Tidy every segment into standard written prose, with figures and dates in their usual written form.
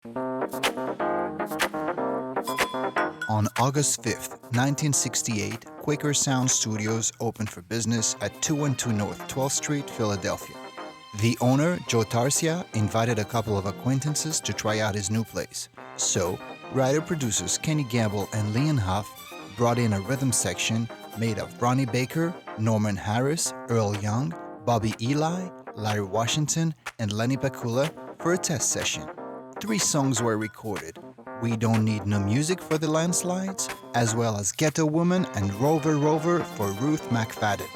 On August 5th, 1968, Quaker Sound Studios opened for business at 212 North 12th Street, Philadelphia. The owner, Joe Tarsia, invited a couple of acquaintances to try out his new place. So, writer-producers Kenny Gamble and Leon Huff brought in a rhythm section made of Ronnie Baker, Norman Harris, Earl Young, Bobby Eli, Larry Washington, and Lenny Pakula for a test session. 3 songs were recorded: We Don't Need No Music for the Landslides, as well as Ghetto Woman and Rover Rover for Ruth McFadden.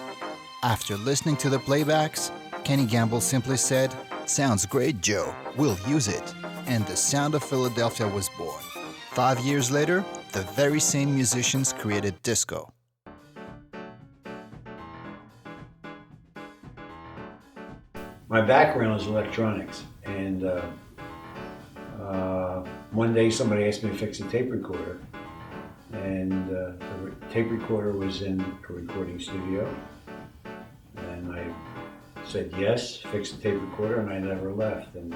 After listening to the playbacks, Kenny Gamble simply said, "Sounds great, Joe, we'll use it." And the sound of Philadelphia was born. 5 years later, the very same musicians created disco. My background is electronics, and one day somebody asked me to fix a tape recorder, and the tape recorder was in a recording studio, and I said yes, fix the tape recorder, and I never left. And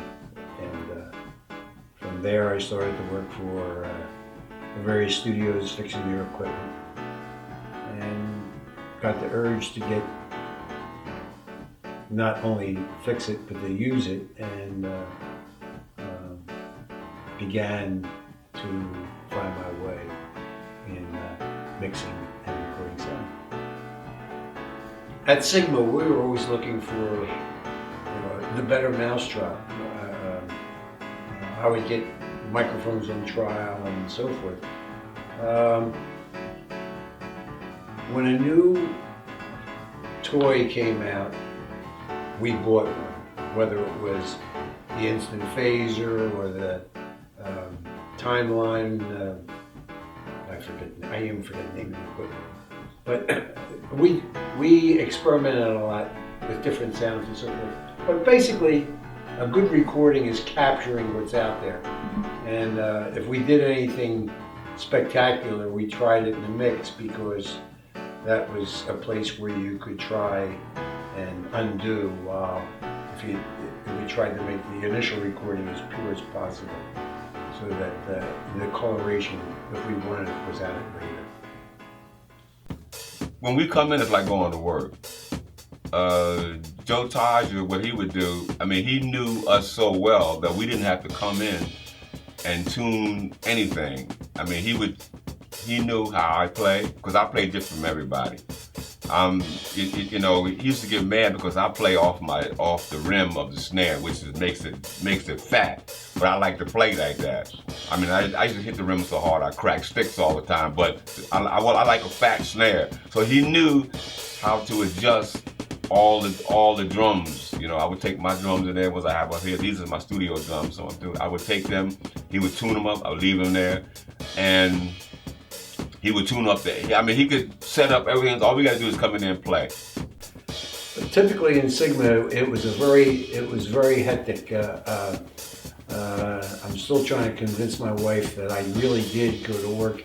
from there I started to work for various studios fixing their equipment, and got the urge to get not only fix it but to use it, and began to find my way in mixing and recording sound. At Sigma, we were always looking for the better mousetrap. How we get microphones on trial and so forth. When a new toy came out, we bought one, whether it was the instant phaser or the timeline. I even forget the name of the equipment. But we experimented a lot with different sounds and so forth. But basically, a good recording is capturing what's out there. And if we did anything spectacular, we tried it in the mix, because that was a place where you could try and undo, while if we tried to make the initial recording as pure as possible, so that the coloration, if we wanted it, was added later. When we come in, it's like going to work. Joe Tarsia, what he would do, he knew us so well that we didn't have to come in and tune anything. He knew how I play, because I play different from everybody. He used to get mad because I play off the rim of the snare, which makes it fat. But I like to play like that. I used to hit the rim so hard I crack sticks all the time. But I like a fat snare. So he knew how to adjust all the drums. I would take my drums in there, I have up here. These are my studio drums. So I would take them. He would tune them up. I would leave them there, and he would tune up he could set up everything. All we got to do is come in there and play. But typically in Sigma, it was very hectic. I'm still trying to convince my wife that I really did go to work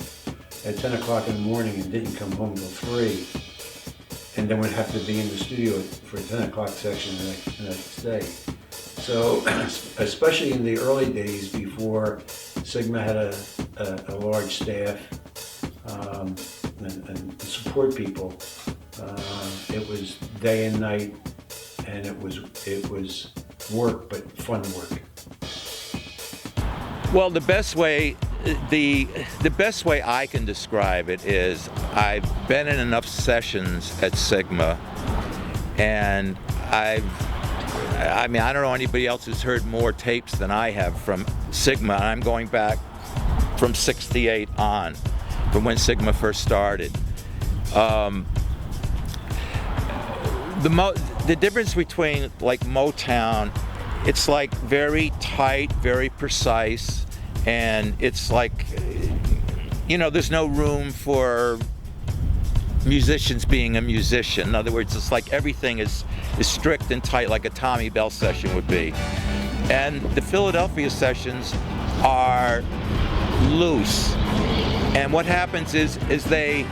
at 10 o'clock in the morning and didn't come home till 3, and then would have to be in the studio for a 10 o'clock section the next day. So, especially in the early days before Sigma had a large staff, and support people, it was day and night, and it was work, but fun work. Well, the best way I can describe it is I've been in enough sessions at Sigma, and I don't know anybody else who's heard more tapes than I have from Sigma. I'm going back from '68 on, from when Sigma first started. The difference between like Motown, it's like very tight, very precise, and it's like, there's no room for musicians being a musician. In other words, it's like everything is strict and tight, like a Tommy Bell session would be. And the Philadelphia sessions are loose. And what happens is they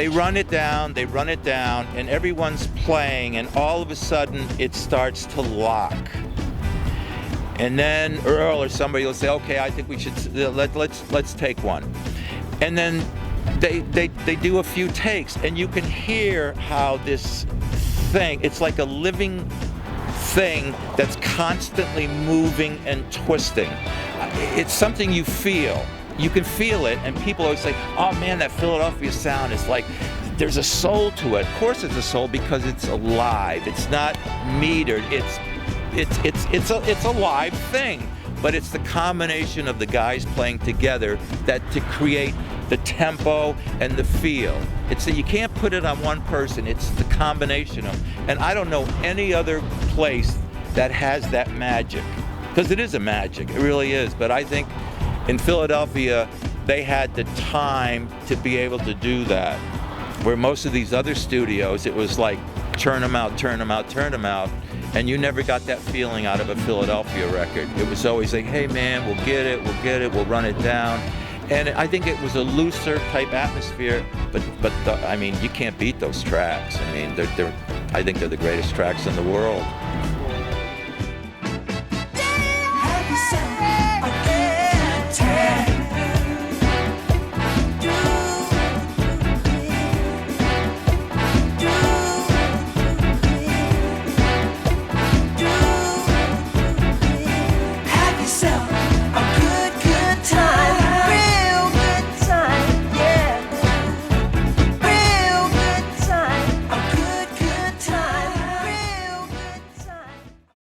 run it down, and everyone's playing, and all of a sudden it starts to lock. And then Earl or somebody will say, okay, I think we should, let's take one. And then they do a few takes, and you can hear how this thing, it's like a living thing that's constantly moving and twisting. It's something you feel. You can feel it, and people always say, oh man, that Philadelphia sound is like, there's a soul to it. Of course it's a soul because it's alive. It's not metered. It's a live thing, but it's the combination of the guys playing together that to create the tempo and the feel. It's that you can't put it on one person. It's the combination of, and I don't know any other place that has that magic, because it is a magic. It really is. But I think in Philadelphia, they had the time to be able to do that. Where most of these other studios, it was like turn them out, turn them out, turn them out, and you never got that feeling out of a Philadelphia record. It was always like, hey man, we'll get it, we'll run it down. And I think it was a looser type atmosphere, but I mean, you can't beat those tracks. I mean, I think they're the greatest tracks in the world. Happy Sunday.